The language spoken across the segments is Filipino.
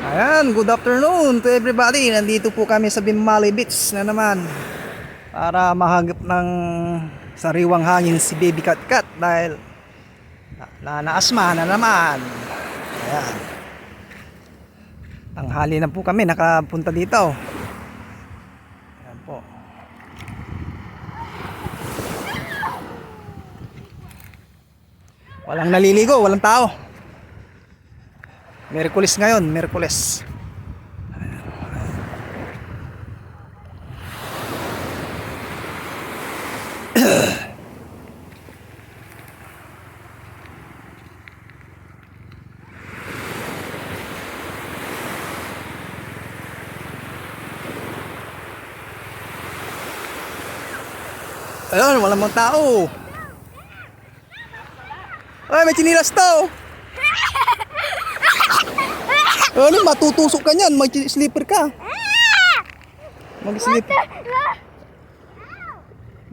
Ayan, good afternoon to everybody. Nandito po kami sa Bimali Beach na naman para mahagip ng sariwang hangin si Baby Cat Cat dahil naasma na naman. Ayan. Tanghali na po kami nakapunta dito. Ayan po. Walang naliligo, walang tao. Miyerkules ngayon, Miyerkules. Ayun, walang mga tao. Ay, may chinilas to. Ano, matutusok ka niyan, mag-slipper ka. Mag-slipper.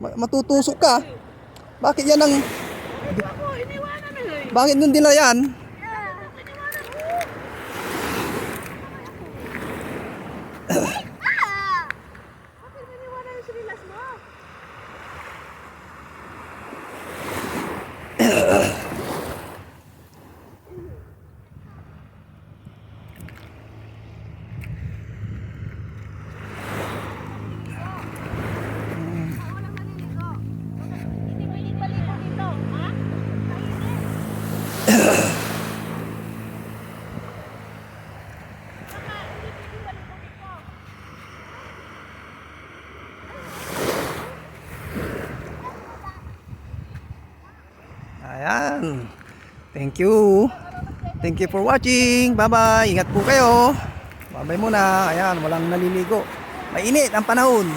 Matutusok ka. Bakit yan ang... Bakit nun din na yan? Ayan. Thank you. Thank you for watching. Bye-bye. Ingat po kayo. Bye-bye muna. Ayan, walang naliligo. Mainit ang panahon.